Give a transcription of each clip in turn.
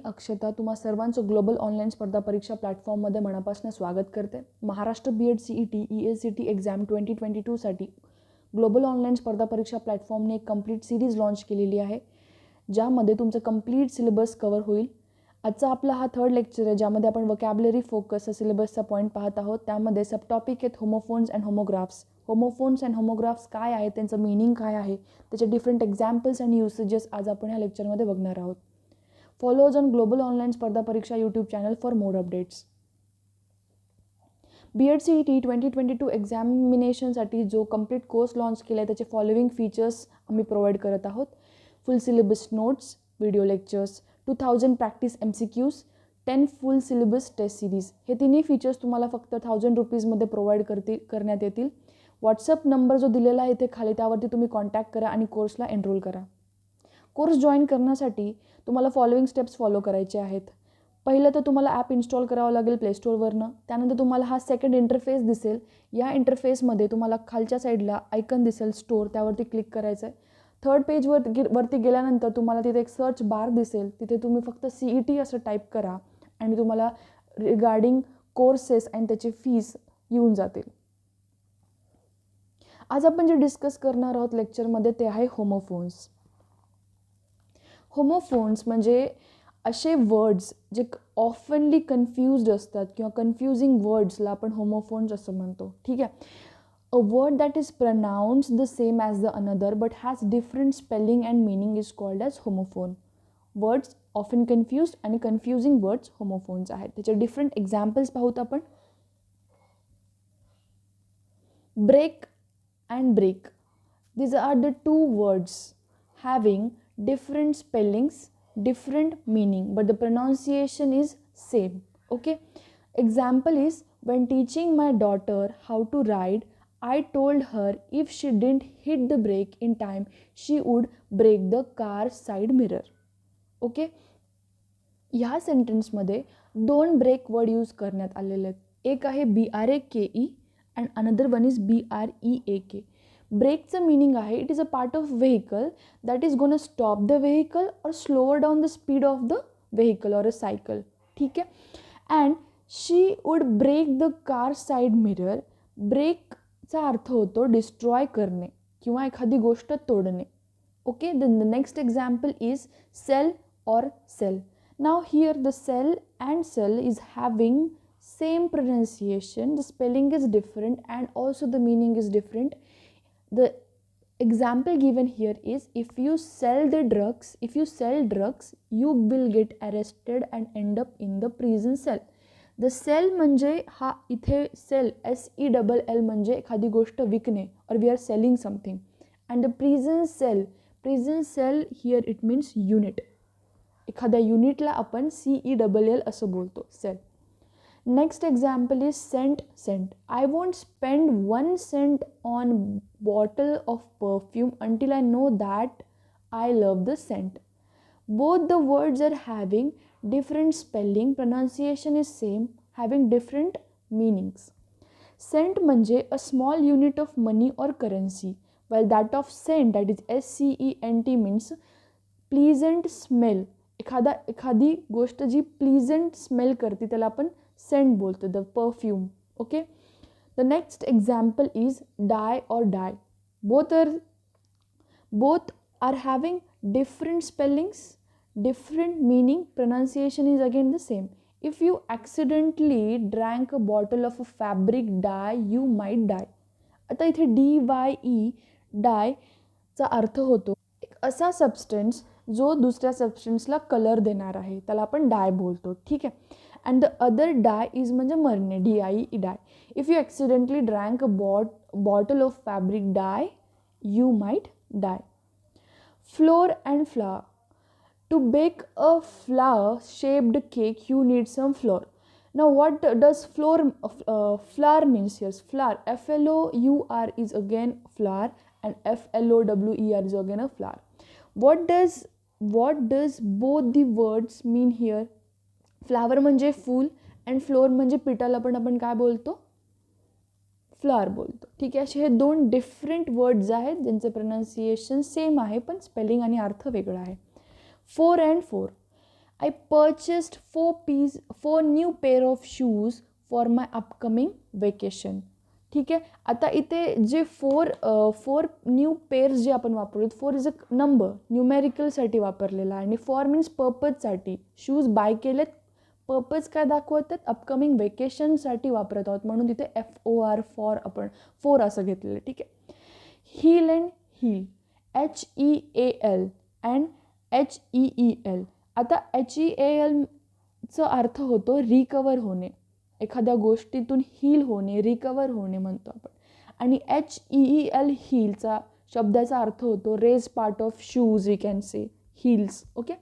अक्षता तुम्हा सर्वांचं global online स्पर्धा परीक्षा प्लॅटफॉर्ममध्ये मनापासून स्वागत करते. Maharashtra BEd CET EACT exam 2022साठी ग्लोबल ऑनलाईन स्पर्धा परीक्षा प्लॅटफॉर्मने एक कंप्लीट सिरीज लॉन्च केलेली आहे, ज्यामध्ये तुमचं कंप्लीट सिलेबस कव्हर होईल. आजचा आपला हा थर्ड लेक्चर आहे, ज्यामध्ये आपण वोकॅब्युलरी फोकस हा सिलेबसचा पॉईंट पाहत आहोत. त्यामध्ये सब टॉपिक आहेत homophones and homographs. Homophones and homographs काय आहे, त्यांचं मीनिंग काय आहे, त्याचे डिफरंट एक्झाम्पल्स अँड युसेजेस आज आपण ह्या लेक्चरमध्ये बघणार आहोत. Follow us on Global Online स्पर्धा परीक्षा YouTube channel for more updates. BEd CET 2022 एक्झामिनेशनसाठी जो कंप्लीट कोर्स लॉन्च केला आहे, त्याचे फॉलोइंग फीचर्स आम्ही प्रोव्हाइड करत आहोत. Full syllabus notes, video lectures, 2000 practice MCQs, 10 full syllabus test series. हे तिन्ही फीचर्स तुम्हाला फक्त 1000 रुपीजमध्ये प्रोव्हाइड करण्यात येतील. व्हॉट्सअप नंबर जो दिलेला आहे इथे खाली, त्यावरती तुम्ही कॉन्टॅक्ट करा आणि कोर्सला एनरोल करा. कोर्स जॉईन करण्यासाठी तुम्हाला फॉलोइंग स्टेप्स फॉलो करायचे आहेत. पहिलं तर तुम्हाला ॲप इन्स्टॉल करावं लागेल प्ले स्टोअरवरनं. त्यानंतर तुम्हाला हा सेकंड इंटरफेस दिसेल. या इंटरफेसमध्ये तुम्हाला खालच्या साईडला आयकन दिसेल स्टोअर, त्यावरती क्लिक करायचं आहे. थर्ड पेजवरती गेल्यानंतर तुम्हाला तिथे एक सर्च बार दिसेल. तिथे तुम्ही फक्त CET असं टाईप करा आणि तुम्हाला रिगार्डिंग कोर्सेस आणि त्याची फीस येऊन जातील. आज आपण जे डिस्कस करणार आहोत लेक्चरमध्ये ते आहे होमोफोन्स. होमोफोन्स म्हणजे असे वर्ड्स जे ऑफनली कन्फ्युज्ड असतात किंवा कन्फ्युजिंग वर्ड्सला आपण होमोफोन्स असं म्हणतो. ठीक आहे. A word that is pronounced the same as the another but has different spelling and meaning is called as homophone. Words often confused आणि कन्फ्युजिंग वर्ड्स होमोफोन्स आहेत. त्याचे डिफरंट एक्झाम्पल्स पाहूत आपण. Brake and break, these are the two words having different spellings, different meaning, but the pronunciation is same. Okay, example is, when teaching my daughter how to ride, I told her if she didn't hit the brake in time, she would break the car side mirror. Okay, ह्या सेंटेन्समध्ये दोन break word use करण्यात आलेले आहेत. एक आहे BRAKE and another one is BREAK. ब्रेकचं meaning आहे, it is a part of vehicle that is gonna stop the vehicle or slower down the speed of the vehicle or a cycle. ठीक आहे. And she would break the car side mirror. ब्रेकचा अर्थ होतो destroy करणे किंवा एखादी गोष्ट तोडणे. Okay, then the next example is sell or cell. Now here the cell and cell is having same pronunciation, the spelling is different and also the meaning is different. The example given here is, if you sell drugs, you will get arrested and end up in the prison cell. The cell म्हणजे हा इथे sale SELL म्हणजे एखादी गोष्ट विकणे, or we are selling something. And the prison cell here it means unit. एखाद्या युनिटला आपण CELL असं बोलतो, cell. Next example is cent. I won't spend 1 cent on bottle of perfume until I know that I love the scent. Both the words are having different spelling, pronunciation is same, having different meanings. Cent म्हणजे a small unit of money और currency, well that of scent that is SCENT means pleasant smell. एखादी गोष्ट जी pleasant smell करते त्याला आपण scent बोलतो, the perfume. Okay, the next example is die or dye. Both are having different spellings, different meaning, pronunciation is again the same. If you accidentally drank a bottle of a fabric dye you might die. आता इथे DYE डायचा अर्थ होतो एक असा substance जो दुसऱ्या सबस्टन्सला colour देणार आहे, त्याला आपण डाय बोलतो. ठीक आहे. And the other die is म्हणजे मरणे, DIE die. If you accidentally drank a bottle of fabric dye you might die. Flour and flower. To bake a flower shaped cake you need some flour. Now what does flour means here? Flour, FLOUR is again flour and FLOWER is again a flour. What does both the words mean here? Flower म्हणजे फूल and floor म्हणजे पिठाला पण आपण काय बोलतो, flower बोलतो. ठीक आहे. असे हे दोन डिफरंट वर्ड्स आहेत ज्यांचं प्रोनाउन्सिएशन सेम आहे पण स्पेलिंग आणि अर्थ वेगळा आहे. 4 and 4. I purchased four new pair of shoes for my upcoming vacation. ठीक आहे. आता इथे जे फोर न्यू पेअर्स जे आपण वापरतो, फोर इज अ नंबर, न्यूमेरिकलसाठी वापरलेला आहे आणि फॉर मीन्स पर्पजसाठी. शूज बाय केलेत, पर्पज काय दाखवतात, अपकमिंग वेकेशनसाठी वापरत आहोत म्हणून तिथे FOR फॉर आपण फोर असं घेतलेलं. ठीक आहे. Heal and heel, HEAL and HEEL. आता HEALचा अर्थ होतो रिकवर होणे, एखाद्या गोष्टीतून हील होणे, रिकवर होणे म्हणतो आपण. आणि HEEL हीलचा शब्दाचा अर्थ होतो raise part of shoes, we can say heels. Okay.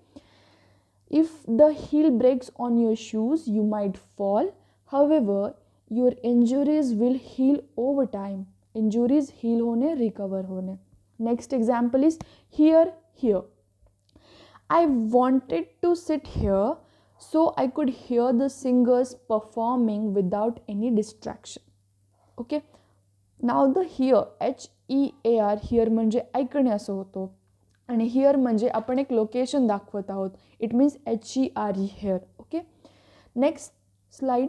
If the heel breaks on your shoes, you might fall. However, your injuries will heal over time. Injuries heal होणे, recover होणे. Next example is here. I wanted to sit here so I could hear the singers performing without any distraction. Okay. Now the here, HEAR, here म्हणजे ऐकणे असं होतो. आणि here म्हणजे आपण एक लोकेशन दाखवत आहोत. It means HERE here. Okay. Next slide.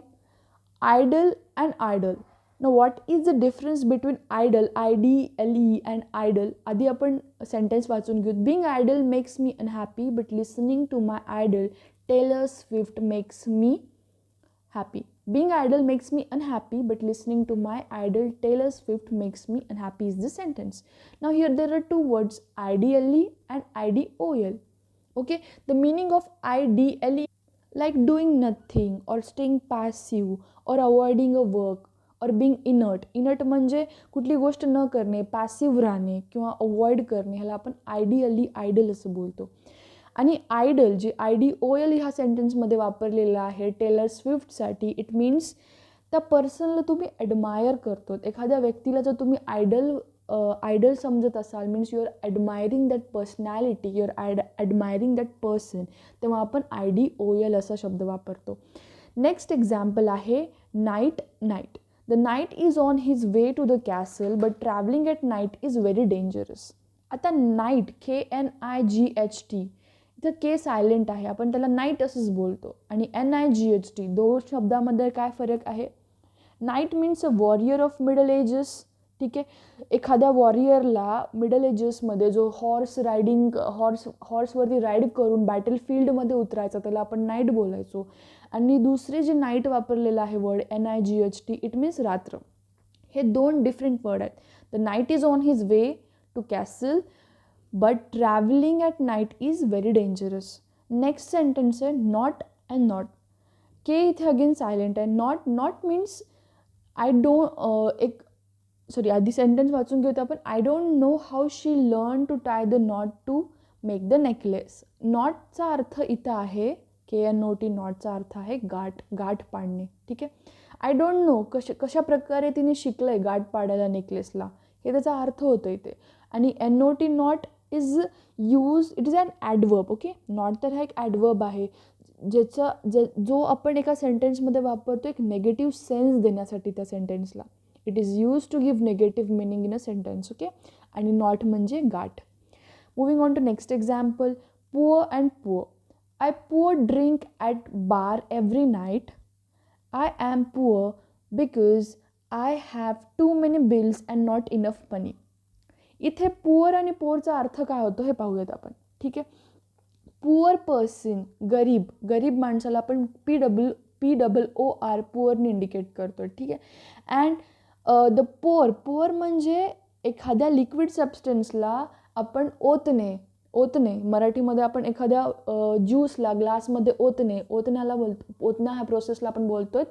Idle and idol. ना what is the difference between idle, IDLE and idol. आधी आपण सेंटेन्स वाचून घेऊ. Being idle makes me unhappy but listening to my idol Taylor Swift makes me happy. Being idle makes me unhappy, but listening to my idol Taylor Swift makes me unhappy is the sentence. Now here there are two words, IDLE and IDOL. Okay, the meaning of IDLE like doing nothing or staying passive or avoiding a work or being inert. Inert म्हणजे कुठली गोष्ट न करणे, passive राहणे किंवा avoid करणे, ह्याला आपण आयडियली आयडल असं बोलतो. आणि आयडल जे IDOL ह्या सेंटेन्समध्ये वापरलेलं आहे टेलर स्विफ्टसाठी, इट मीन्स त्या पर्सनला तुम्ही ॲडमायर करतो. एखाद्या व्यक्तीला जर तुम्ही आयडल समजत असाल, means you are admiring that personality, you are admiring that person, तेव्हा आपण IDOL असा शब्द वापरतो. नेक्स्ट एक्झाम्पल आहे knight. The knight is on his way to the castle but travelling at night is very dangerous. आता knight, KNIGHT, इथं के silent आहे, आपण त्याला नाईट असंच बोलतो. आणि NIGHT, दोन शब्दामध्ये काय फरक आहे. Night means a warrior of middle edges. ठीक आहे. एखाद्या वॉरियरला मिडल एजेसमध्ये जो हॉर्सवरती राईड करून बॅटल फील्डमध्ये उतरायचा, त्याला आपण नाईट बोलायचो. आणि दुसरे जे नाईट वापरलेलं आहे वर्ड NIGHT, इट मीन्स रात्र. हे दोन डिफरंट वर्ड आहेत. The knight is on his way to castle but traveling at night is very dangerous. Next sentence आहे not and not. K इथे अगेन सायलेंट आहे. नॉट मीन्स आधी sentence वाचून घेतो आपण. I don't know how she learn to tie the knot to make the necklace. नॉटचा अर्थ इथं आहे KNOT. नॉटचा अर्थ आहे गाठ पाडणे. ठीक आहे. आय डोंट नो कशा प्रकारे तिने शिकलं आहे गाठ पाडायला नेकलेसला, हे त्याचा अर्थ होतो इथे. आणि NOT not is it is an adverb. Okay. Not तर हा एक ॲडवर्ब आहे जो आपण एका सेंटेन्समध्ये वापरतो एक नेगेटिव्ह सेन्स देण्यासाठी त्या सेंटेन्सला. It is use to give negative meaning in a sentence. Okay. आणि नॉट म्हणजे गाठ. Moving on to next example. Pour and poor. I pour drink at bar every night. I am poor because I have too many bills and not enough money. इथे pour आणि पोअरचा अर्थ काय होतो हे पाहूयात आपण. ठीक आहे. पुअर पर्सन, गरीब माणसाला आपण POOR पुअरने इंडिकेट करतो. ठीक आहे. अँड द पोअर म्हणजे एखाद्या लिक्विड सबस्टन्सला आपण ओतणे मराठीमध्ये आपण एखाद्या ज्यूसला ग्लासमध्ये ओतण्याला बोलतो. ओतणं ह्या प्रोसेसला आपण बोलतोय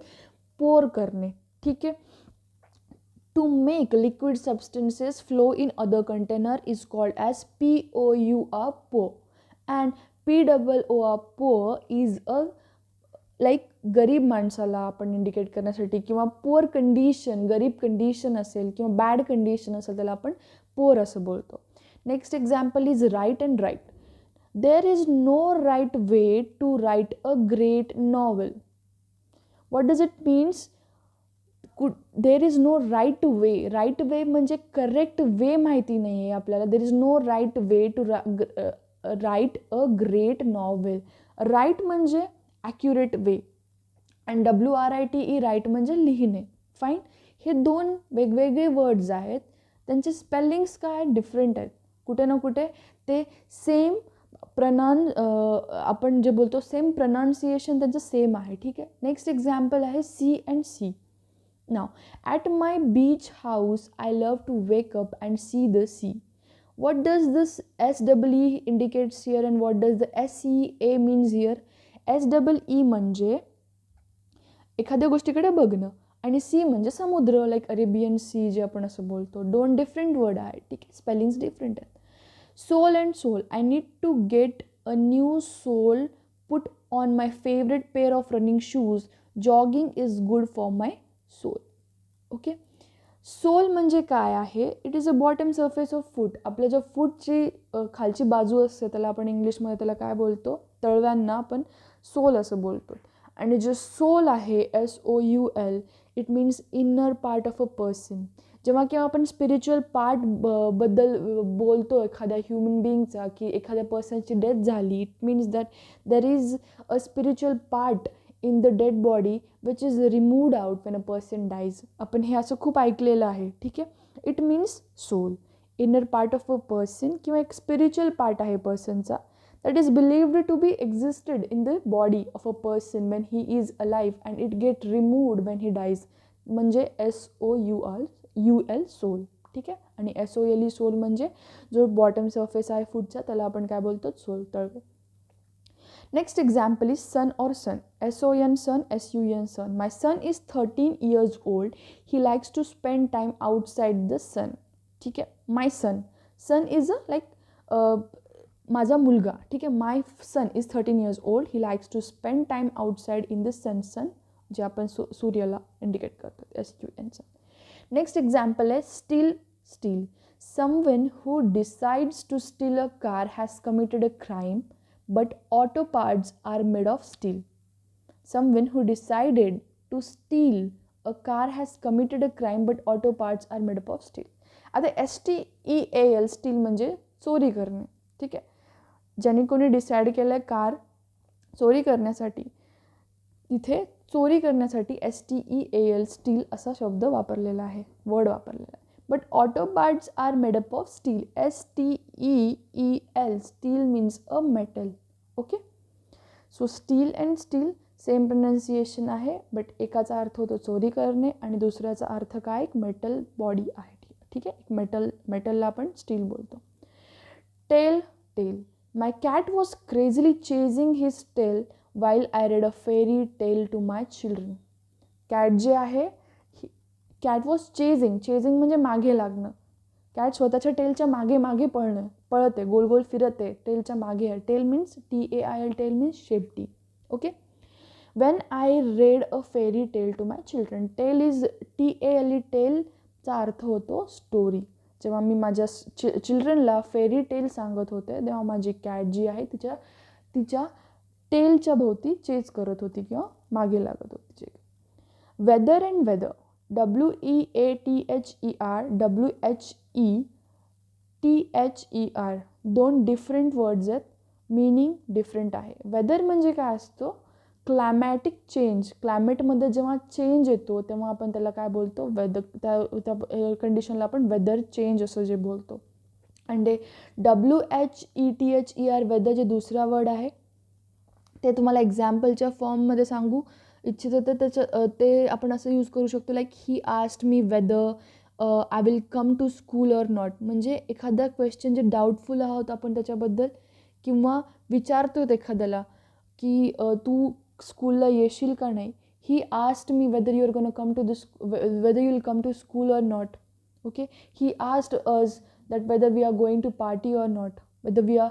पोअर करणे. ठीक आहे. To make liquid substances flow in other container is called as POUR pour. And POOR pour is a like गरीब माणसाला आपण इंडिकेट करण्यासाठी किंवा पुअर कंडिशन, गरीब कंडिशन असेल किंवा बॅड कंडिशन असेल त्याला आपण पोअर असं बोलतो. Next example is right and write. There is no right way to write a great novel. What does it means? There is no right way. Right way म्हणजे correct way माहिती नाही आहे आपल्याला. There is no right way to write a great novel. Right म्हणजे accurate way आणि WRITE right म्हणजे लिहिणे. Fine. हे दोन वेगवेगळे वर्ड्स आहेत, त्यांचे स्पेलिंग्स काय डिफरंट आहेत. कुठे ना कुठे ते सेम आपण जे बोलतो सेम प्रनाउन्सिएशन त्यांचं सेम आहे. ठीक आहे. नेक्स्ट एक्झाम्पल आहे sea and see. Now at my beach house I love to wake up and see the sea. What does this SEE indicates here and what does the SEA means here? SEE म्हणजे एखाद्या गोष्टीकडे बघणं आणि C म्हणजे समुद्र, like Arabian C जे आपण असं बोलतो. दोन डिफरंट वर्ड आहेत. ठीक आहे. स्पेलिंग्स डिफरंट आहेत. Sole and soul. I need to get a new sole put on my favourite pair of running shoes. Jogging is good for my soul. Okay. Sole म्हणजे काय आहे? It is a bottom surface of foot. आपल्या ज्या फूटची खालची बाजू असते त्याला आपण इंग्लिशमध्ये त्याला काय बोलतो? तळव्यांना आपण सोल असं बोलतो. आणि जे सोल आहे SOUL it means inner part of a person. जेव्हा केव्हा आपण स्पिरिच्युअल पार्ट बद्दल बोलतो एखाद्या ह्युमन बिईंगचा की एखाद्या पर्सनची डेथ झाली, it means that there is a spiritual part in the dead body which is removed out when a person dies. आपण हे असं खूप ऐकलेलं आहे. ठीक आहे. It means soul, inner part of a person किंवा एक स्पिरिच्युअल पार्ट आहे पर्सनचा that is believed to be existed in the body of a person when he is alive and it get removed when he dies. म्हणजे SOUL soul. ठीक आहे. आणि SOLE soul म्हणजे जो बॉटम सरफेस आहे फूटचा त्याला आपण काय बोलतो? सोल, तळवे. Next example is son or sun. SON son, SUN sun. My son is 13 years old. He likes to spend time outside the sun. ठीक आहे. My sun. Sun is a like माझा मुलगा. ठीक आहे. My son is 13 years old. He likes to spend time outside in the sun. Sun जे आपण सूर्याला indicate करतात. SUN sun. नेक्स्ट एक्झाम्पल आहे steal. Steel. Someone who decides to steal a car has committed a crime, but auto parts are made of steel. Someone who decided to steal a car has committed a crime, but auto parts are made up of steel. आता STEAL steel म्हणजे चोरी करणे. ठीक आहे. ज्याने कोणी decide केलं car चोरी करण्यासाठी, तिथे चोरी करण्यासाठी STEAL स्टील असा शब्द वापरलेला आहे, वर्ड वापरलेला आहे. But auto parts are made up of steel. STEEL steel means a metal. Okay. So steel and steal same pronunciation आहे, बट एकाचा अर्थ होतो चोरी करणे आणि दुसऱ्याचा अर्थ काय? एक मेटल बॉडी आहे. ठीक आहे. एक मेटलला आपण स्टील बोलतो. Tale. Tail. My cat was crazily chasing his tail while I read a fairy tale to my children. Cat जे आहे, कॅट वॉज चेझिंग. चेझिंग म्हणजे मागे लागणं. कॅट स्वतःच्या टेलच्या मागे मागे पळते, गोल गोल फिरते, टेलच्या मागे आहे. Tail means TAIL. Tail means शेपटी. Okay. When I read a fairy tale to my children. Tale is TALE. टेलचा अर्थ होतो स्टोरी. जेव्हा मी माझ्या चिल्ड्रनला फेरी टेल सांगत होते तेव्हा माझी कॅट जी आहे तिच्या टेलच्या भोवती चेज करत होती किंवा मागे लागत होती. Weather and whether. WEATHER WHETHER दोन डिफरंट वर्ड्स आहेत. मिनिंग डिफरंट आहे. वेदर म्हणजे काय असतो? Climatic change. क्लायमेटमध्ये जेव्हा चेंज येतो तेव्हा आपण त्याला काय बोलतो? वेदर. त्या कंडिशनला आपण वेदर चेंज असं जे बोलतो. आणि WHETHER वेदर जे दुसरा वर्ड आहे ते तुम्हाला एक्झाम्पलच्या फॉर्ममध्ये सांगू इच्छित तर ते आपण असं यूज करू शकतो. Like he asked me whether I will come to school or not. म्हणजे एखादा क्वेश्चन जे डाऊटफुल आहोत आपण त्याच्याबद्दल किंवा विचारतो एखाद्याला की तू स्कूलला येशील का नाही. He asked me whether you are gonna come to whether you will come to school or not. Okay. He asked us that whether we are going to party or not, whether we are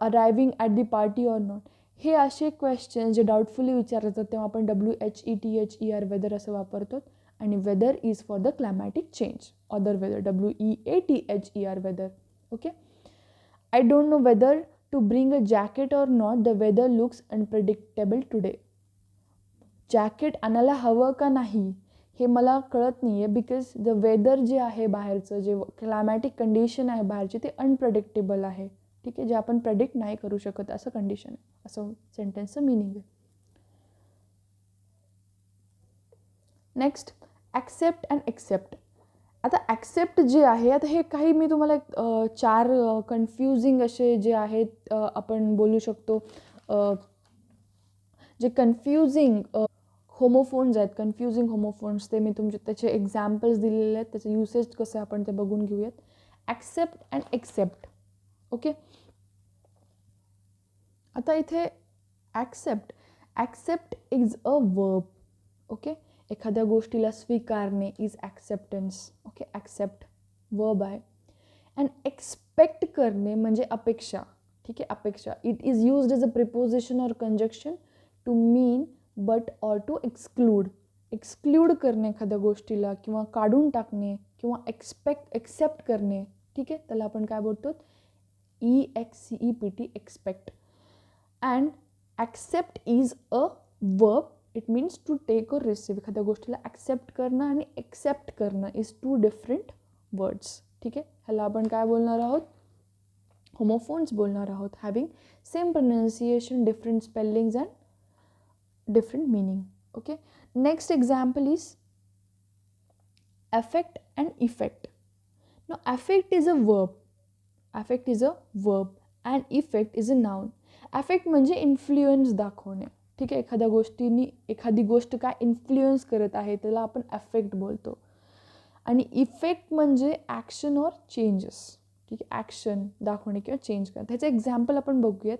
arriving at the party or not. हे असे question जे डाऊटफुली विचारतात तेव्हा आपण WHETHER weather असं वापरतो. आणि weather is for the climatic change. Other weather WEATHER weather. Okay. I don't know whether to bring a jacket or not. The weather looks unpredictable today. Jacket आणायला हवं का नाही हे मला कळत नाही आहे. बिकॉज द वेदर जे आहे बाहेरचं जे क्लायमॅटिक कंडिशन आहे बाहेरची ते अनप्रेडिक्टेबल आहे. ठीक आहे, जे आपण प्रेडिक्ट नाही करू शकत असं कंडिशन आहे, असं सेंटेन्सचं मिनिंग आहे. Next accept and except. आता ॲक्सेप्ट जे आहे, आता हे काही मी तुम्हाला 4 कन्फ्युजिंग असे जे आहेत आपण बोलू शकतो, जे कन्फ्युजिंग होमोफोन्स आहेत, कन्फ्युजिंग होमोफोन्स, ते मी त्याचे एक्झाम्पल्स दिलेले आहेत, त्याचं युसेज कसं आहे आपण ते बघून घेऊयात. Accept and accept. ओके, आता इथे accept is a verb. Okay, एखाद्या गोष्टीला स्वीकारणे is acceptance. Okay, accept verb आहे. अँड एक्सपेक्ट करणे म्हणजे अपेक्षा. ठीक आहे, अपेक्षा. It is used as a preposition और कंजक्शन टू मीन बट और टू एक्सक्लूड करणे एखाद्या गोष्टीला, किंवा काढून टाकणे, किंवा एक्सेप्ट करणे. ठीक आहे, त्याला आपण काय बोलतो, EXCEPT, except. And accept is a verb. It means to take और रिसीव. एखाद्या गोष्टीला ॲक्सेप्ट करणं आणि एक्सेप्ट करणं इज 2 डिफरंट वर्ड्स. ठीक आहे, ह्याला आपण काय बोलणार आहोत, होमोफोन्स बोलणार आहोत, having same pronunciation, different spellings and different meaning. Okay, next example is affect and effect. Now affect is a verb. Affect is a verb and effect is a noun. Affect म्हणजे influence दाखवणे. ठीक आहे, एखाद्या गोष्टीने एखादी गोष्ट काय influence करत आहे त्याला आपण अफेक्ट बोलतो. आणि इफेक्ट म्हणजे ॲक्शन और चेंजेस. ठीक आहे, ॲक्शन दाखवणे किंवा चेंज करणे. त्याचं एक्झाम्पल आपण बघूयात.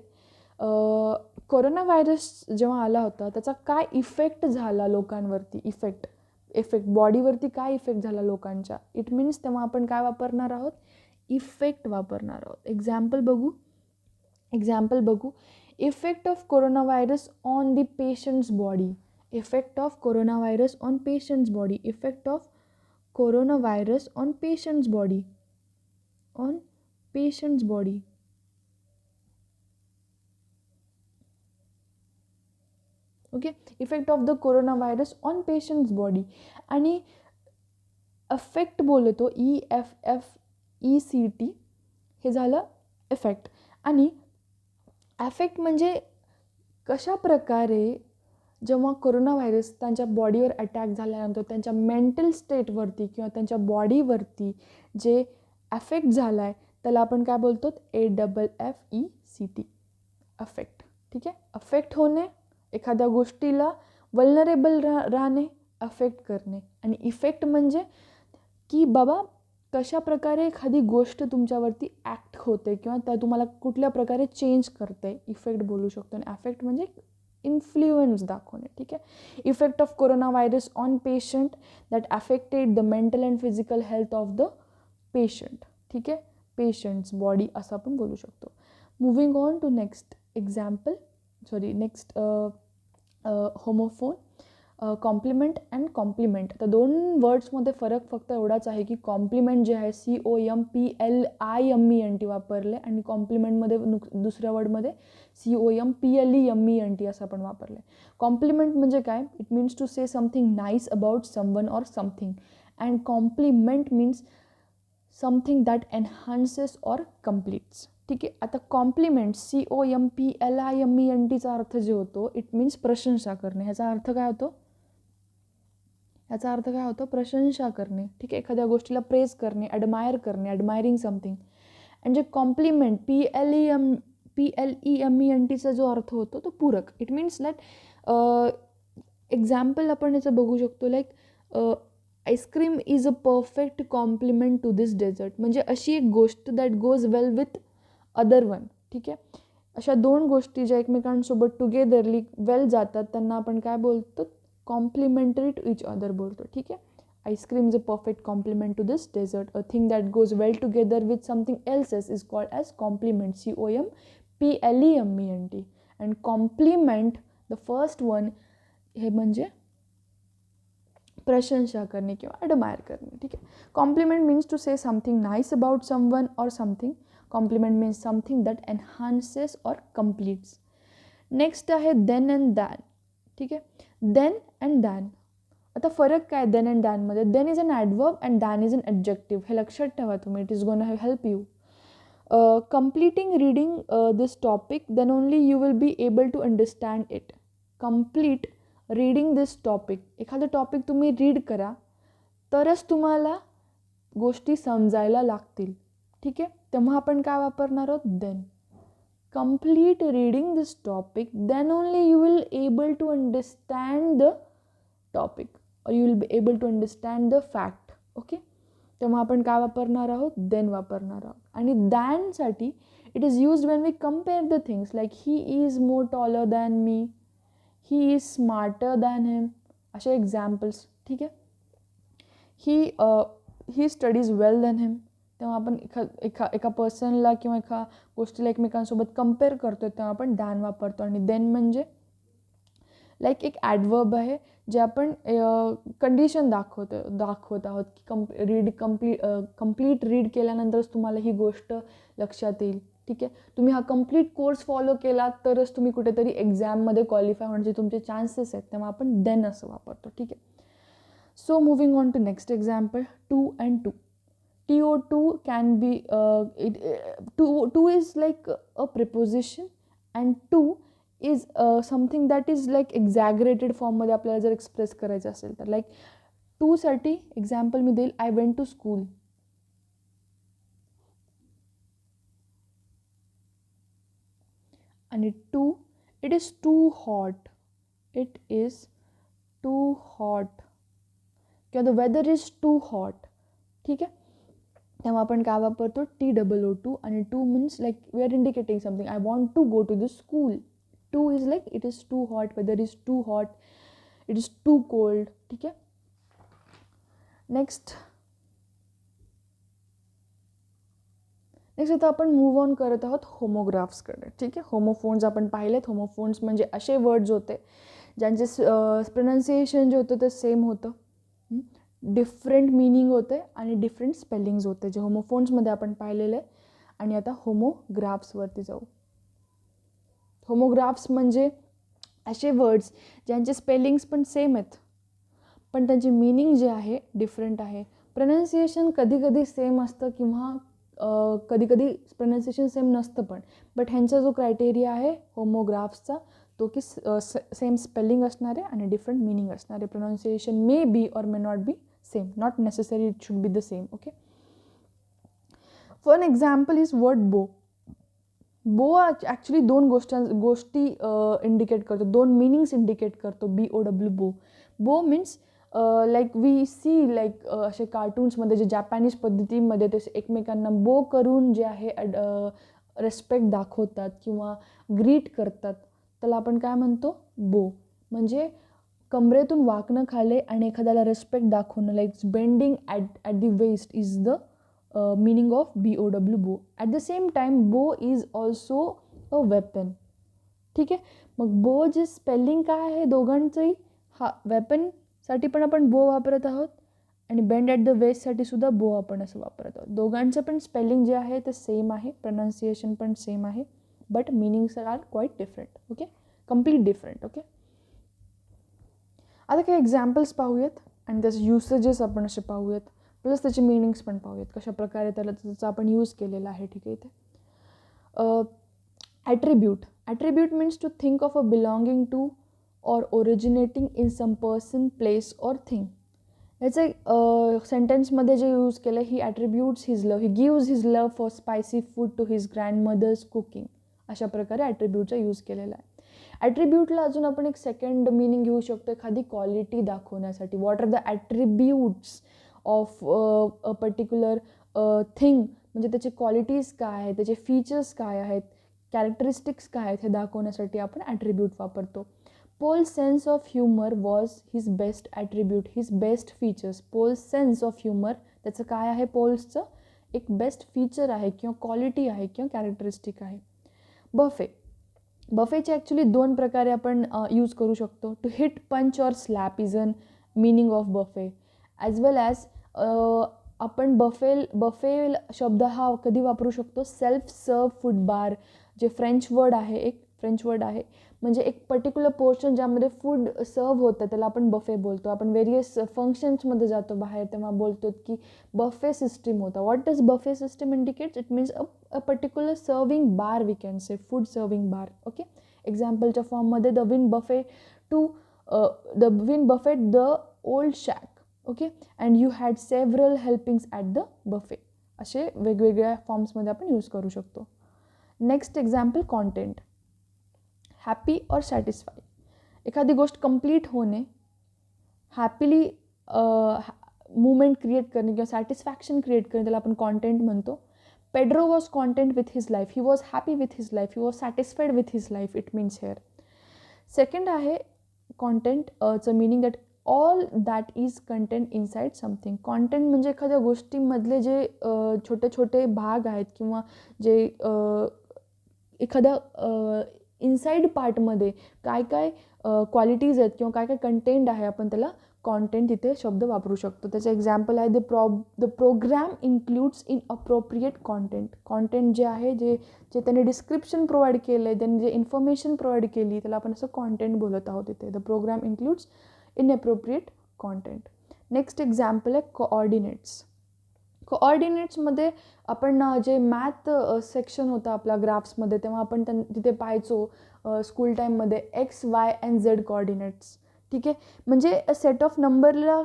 कोरोना व्हायरस जेव्हा आला होता त्याचा काय इफेक्ट झाला लोकांवरती, इफेक्ट बॉडीवरती काय इफेक्ट झाला लोकांच्या, इट मीन्स तेव्हा आपण काय वापरणार आहोत, इफेक्ट वापरणार आहोत. एक्झाम्पल बघू. Effect of corona virus on the patients body. Effect of corona virus on patients body. Effect of corona virus on patients body. On patients body. Okay, effect of the corona virus on patients body. आणि affect बोलतो, EFFECT, हे झालं effect. आणि affect म्हणजे कशा प्रकारे जेव्हा corona virus त्यांच्या बॉडीवर अटॅक झाल्यानंतर त्यांच्या मेंटल स्टेटवरती किंवा त्यांच्या बॉडीवरती जे अफेक्ट झाला आहे त्याला आपण काय बोलतो, AFFECT, अफेक्ट. ठीक आहे, अफेक्ट होणे, एखाद्या गोष्टीला वल्नरेबल राहणे, अफेक्ट करणे. आणि इफेक्ट म्हणजे की बाबा कशा प्रकारे एखादी गोष्ट तुमच्यावरती ॲक्ट होते किंवा त्या तुम्हाला कुठल्या प्रकारे चेंज करते, इफेक्ट बोलू शकतो. आणि अफेक्ट म्हणजे इन्फ्लुएन्स दाखवणे. ठीक आहे, effect of corona virus on patient that affected the mental and physical health of the patient. ठीक आहे, पेशंट्स बॉडी असं आपण बोलू शकतो. Moving on to next example, next homophone, compliment and complement. आता 2 वर्ड्समध्ये फरक फक्त एवढाच आहे की कॉम्प्लिमेंट जे आहे COMPLIMENT वापरले आणि कॉम्प्लिमेंटमध्ये दुसऱ्या वर्डमध्ये COMPLEMENT असं आपण वापरले. कॉम्प्लिमेंट म्हणजे काय, it means to say something nice about someone or something. And complement means something that enhances or completes. ठीक आहे, आता कॉम्प्लिमेंट COMPLIMENTचा अर्थ जे होतो, इट मीन्स प्रशंसा करणे. ह्याचा अर्थ काय होतो, प्रशंसा करणे. ठीक आहे, एखाद्या गोष्टीला प्रेज करणे, ॲडमायर करणे, ॲडमायरिंग समथिंग. आणि जे कॉम्प्लिमेंट PLEMENTचा जो अर्थ होतो तो पूरक. इट मीन्स लाईक एक्झाम्पल आपण याचं बघू शकतो, like ice cream is a perfect complement to this dessert. म्हणजे अशी एक गोष्ट that goes well with other one. ठीक आहे, अशा 2 गोष्टी ज्या एकमेकांसोबत टुगेदरली वेल जातात त्यांना आपण काय बोलतो, कॉम्प्लिमेंटरी टू इच अदर बोलतो. ठीक आहे, ice cream is a perfect complement to this dessert. A thing that goes well together with something elses is called as complement, COMPLEMENT. And compliment the first one, हे म्हणजे प्रशंसा करणे किंवा admire करणे. ठीक आहे, compliment means to say something nice about someone or something. Complement means something that enhances or completes. Next आहे then and than. ठीक आहे, देन अँड दॅन. आता फरक काय देन अँड दॅनमध्ये, then is an adverb and than is an adjective. हे लक्षात ठेवा तुम्ही, it is gonna help you. Completing reading this topic, then only you will be able to understand it. Complete reading this topic. एखादं topic तुम्ही read करा तरच तुम्हाला गोष्टी समजायला लागतील. ठीक आहे, तेव्हा आपण काय वापरणार आहोत? Then. Complete reading this topic, then only you will able to understand the topic, or you will be able to understand the fact. Okay, तेव्हा आपण काय वापरणार आहोत? देन वापरणार आहोत. आणि दॅनसाठी it is used when we compare the things, like he is more taller than me, he is smarter than him, असे एक्झाम्पल्स. ठीक आहे, ही स्टडीज वेल दॅन हिम. तेव्हा आपण एका पर्सनला किंवा एका गोष्टीला एकमेकांसोबत कम्पेअर करतो तेव्हा आपण दॅन वापरतो. आणि देन म्हणजे लाईक एक ॲडवर्ब आहे जे आपण कंडिशन दाखवत आहोत की कम्प्लीट रीड केल्यानंतरच तुम्हाला ही गोष्ट लक्षात येईल. ठीक आहे, तुम्ही हा कम्प्लीट कोर्स फॉलो केला तरच तुम्ही कुठेतरी एक्झाममध्ये क्वालिफाय होण्याचे तुमचे चान्सेस आहेत, तेव्हा आपण देन असं वापरतो. ठीक आहे, so moving on to next example, to and two. TO2 can be two is like a preposition, and two is something that is like exaggerated form मध्ये आपल्याला जर एक्सप्रेस करायचं असेल तर, लाईक टू साठी एक्झाम्पल मी देईल, आय वेंट टू स्कूल. आणि too, it is too hot, it is too hot, किंवा the weather is too hot. ठीक आहे, तेव्हा आपण काय वापरतो? TOO2. आणि to means like we are indicating something, I want to go to the school. Too is like it is too hot, weather is too hot, it is too cold. ठीक आहे, next आता आपण move on करत आहोत होमोग्राफ्सकडे. ठीक आहे, homophones आपण पाहिलेत. होमोफोन्स म्हणजे असे वर्ड्स होते ज्यांचे प्रोनाऊन्सिएशन जे होतं ते सेम होतं, डिफरंट मिनिंग होते आणि डिफरंट स्पेलिंग्स होते, जे होमोफोन्समध्ये आपण पाहिलेले. आणि आता होमोग्राफ्सवरती जाऊ. होमोग्राफ्स म्हणजे असे वर्ड्स ज्यांचे स्पेलिंग्स पण सेम आहेत पण त्यांचे मिनिंग जे आहे डिफरंट आहे. प्रोनाऊन्सिएशन कधी कधी सेम असतं किंवा कधी कधी प्रोनाऊन्सिएशन सेम नसतं पण, बट ह्यांचा जो क्रायटेरिया आहे होमोग्राफ्सचा तो की सेम स्पेलिंग असणारे आणि डिफरंट मिनिंग असणारे. प्रोनाऊन्सिएशन मे बी और may not be same, not necessary it should be the same. Okay, for an example is word बो. बो ॲक्च्युली दोन गोष्टी इंडिकेट करतो, दोन मिनिंग्स इंडिकेट करतो. BOW, bow. Bow means like we see like असे कार्टून्समध्ये जे जॅपॅनिज पद्धतीमध्ये ते एकमेकांना बो करून जे आहे रेस्पेक्ट दाखवतात किंवा ग्रीट करतात, त्याला आपण काय म्हणतो? बो. म्हणजे कमरेतून वाकणं खाले आणि एखाद्याला रेस्पेक्ट दाखवणं, like bending at the waist is the meaning of BOW, bow. At the same time, bow is also a weapon. ठीक आहे, मग बो जे स्पेलिंग काय आहे दोघांचंही, हा वेपनसाठी पण आपण बो वापरत आहोत आणि बेंड ॲट द वेस्टसाठी सुद्धा बो आपण असं वापरत आहोत. दोघांचं पण स्पेलिंग जे आहे ते सेम आहे, प्रोनाऊन्सिएशन पण सेम आहे, but meanings are quite different. Okay, complete different. Okay, आता काही एक्झाम्पल्स पाहूयात आणि त्याचे युसेजेस आपण असे पाहूयात, प्लस त्याचे मिनिंग्स पण पाहूयात कशा प्रकारे त्याचा आपण यूज केलेला आहे. ठीक आहे, इथे attribute means to think of a belonging to or originating in some person, place or thing. याचं सेंटेन्समध्ये जे यूज केलं, he attributes his love, he gives his love for spicy food to his grandmother's cooking. अशा प्रकारे ॲट्रिब्यूटचा use केलेला आहे. ॲट्रिब्यूटला अजून आपण एक सेकंड मिनिंग घेऊ शकतो, एखादी क्वालिटी दाखवण्यासाठी. What are the attributes of a particular thing, म्हणजे त्याचे क्वालिटीज काय आहेत, त्याचे फीचर्स काय आहेत, कॅरेक्टरिस्टिक्स काय आहेत हे दाखवण्यासाठी आपण ॲट्रिब्यूट वापरतो. Paul's sense of humour was his best attribute, his best features. Paul's sense of humour त्याचं काय आहे, पोल्सचं एक बेस्ट फीचर आहे किंवा क्वालिटी आहे किंवा कॅरेक्टरिस्टिक आहे. बफेचे ॲक्च्युली दोन प्रकारे आपण यूज करू शकतो. टू हिट, पंच और slap is an meaning of buffet, as well as आपण बफे शब्द हा कधी वापरू शकतो, सेल्फ सर्व फूड बार, जे फ्रेंच वर्ड आहे, एक फ्रेंच वर्ड आहे. म्हणजे एक पर्टिक्युलर पोर्शन ज्यामध्ये फूड सर्व होतं त्याला आपण बफे बोलतो. आपण वेरियस फंक्शन्समध्ये जातो बाहेर तेव्हा बोलतो की बफे सिस्टीम होता. What does buffet system indicates? It means a particular serving bar we can say, food serving bar. Okay, एक्झाम्पलच्या फॉर्ममध्ये the win buffet to the win buffet the old shack. Okay, and you had several helpings at the buffet. असे वेगवेगळ्या फॉर्म्समध्ये आपण use करू शकतो. Next example, content. Happy or satisfy. एखादी गोष्ट कंप्लीट होणे, हॅपीली मुवमेंट क्रिएट करणे किंवा सॅटिस्फॅक्शन क्रिएट करणे, त्याला आपण कॉन्टेंट म्हणतो. Pedro was content with his life. He was happy with his life. He was satisfied with his life. It means here. Second आहे कॉन्टेंटचं meaning that all that is content inside something. Content म्हणजे एखाद्या गोष्टीमधले जे छोटे छोटे भाग आहेत किंवा जे एखाद्या इनसाइड पार्टमध्ये काय काय क्वालिटीज आहेत किंवा काय काय कंटेंट आहे, आपण त्याला कॉन्टेंट इथे शब्द वापरू शकतो. त्याचं एक्झाम्पल आहे the program includes inappropriate content. Content जे आहे, जे त्यांनी डिस्क्रिप्शन प्रोव्हाइड केलं आहे, त्यांनी जे इन्फॉर्मेशन प्रोव्हाइड केली, त्याला आपण असं कॉन्टेंट बोलत आहोत इथे. The program includes inappropriate content. Next example आहे कोऑर्डिनेट्स. कोऑर्डिनेट्समध्ये आपण जे मॅथ सेक्शन होतं आपल्या ग्राफ्समध्ये, तेव्हा आपण तिथे पाहायचो स्कूल टाईममध्ये x, Y and Z coordinates. ठीक आहे, म्हणजे सेट ऑफ नंबरला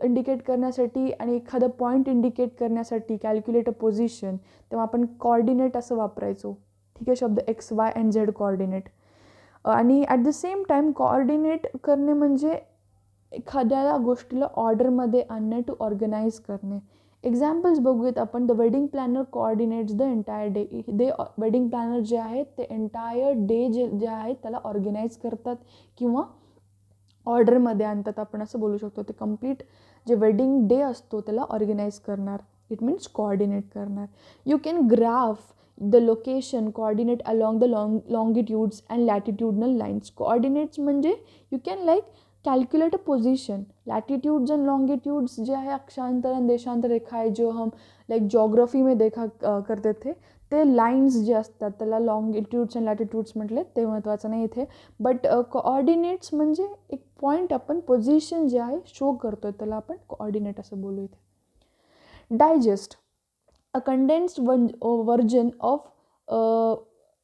इंडिकेट करण्यासाठी आणि एखादा पॉईंट इंडिकेट करण्यासाठी, कॅल्क्युलेट अ पोझिशन, तेव्हा आपण कोऑर्डिनेट असं वापरायचो. ठीक आहे, शब्द X, Y and Z coordinate. आणि at the same time coordinate करणे म्हणजे एखाद्या गोष्टीला ऑर्डरमध्ये आणणे, टू ऑर्गनाईज करणे. एक्झाम्पल्स बघूयात आपण. The wedding planner coordinates the entire day. Wedding planner जे आहेत ते एंटायर डे जे आहेत त्याला ऑर्गनाईज करतात किंवा ऑर्डरमध्ये आणतात, आपण असं बोलू शकतो. ते कम्प्लीट जे वेडिंग डे असतो त्याला ऑर्गनाईज करणार. इट मीन्स कोऑर्डिनेट करणार. You can graph the location coordinate along the longitudes and latitudinal lines. Coordinates म्हणजे you can like calculate a position. Latitudes and longitudes जो है अक्षांतर एंड देशांतर रेखा है, जो हम लाइक जोग्राफी में देखा करते थे, ते लाईन्स जे असतात त्याला लॉन्गिट्यूड्स अँड लॅटिट्यूड्स म्हटले, ते महत्त्वाचं नाही इथे. बट कोऑर्डिनेट्स म्हणजे एक पॉईंट, आपण पोझिशन जे आहे शो करतो त्याला आपण कोऑर्डिनेट असं बोलू इथे. Digest, a condensed version of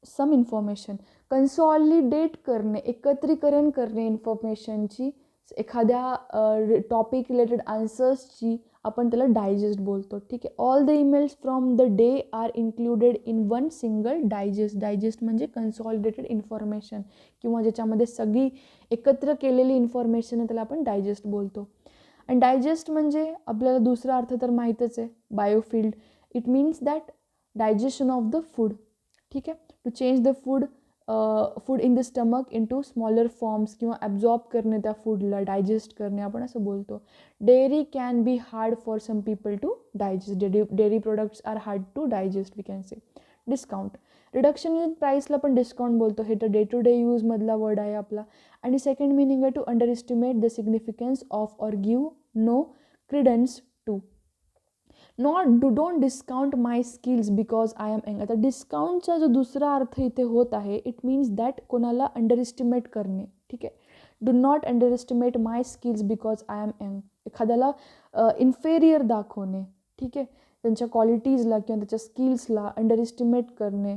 some information. Consolidate करणे, एकत्रीकरण करणे इन्फॉर्मेशनची, एखाद्या टॉपिक रिलेटेड आन्सर्सची, आपण त्याला डायजेस्ट बोलतो. ठीक आहे. All the emails from the day are included in one single digest. Digest म्हणजे कन्सॉलिडेटेड इन्फॉर्मेशन किंवा ज्याच्यामध्ये सगळी एकत्र केलेली इन्फॉर्मेशन आहे त्याला आपण डायजेस्ट बोलतो. आणि डायजेस्ट म्हणजे आपल्याला दुसरा अर्थ तर माहीतच आहे, बायोफिल्ड. It means that digestion of the food. ठीक आहे. To change the food in the stomach in to smaller forms किंवा ॲब्झॉर्ब करणे त्या फूडला, डायजेस्ट करणे आपण असं बोलतो. Dairy can be hard for some people to digest. Dairy products are hard to digest we can say. Discount, reduction in प्राईसला पण डिस्काउंट बोलतो. हे तर डे टू डे यूजमधला वर्ड आहे आपला. आणि सेकंड मिनिंग आहे to underestimate the significance of or give no credence to. Don't discount my skills because I am young. आता डिस्काउंटचा जो दुसरा अर्थ इथे होत आहे, इट मीन्स दॅट कोणाला अंडर एस्टिमेट करणे. ठीक आहे. Do not underestimate my skills because I am young. एखाद्याला इन्फेरियर दाखवणे. ठीक आहे. त्यांच्या क्वालिटीजला किंवा त्याच्या स्किल्सला अंडर एस्टिमेट करणे,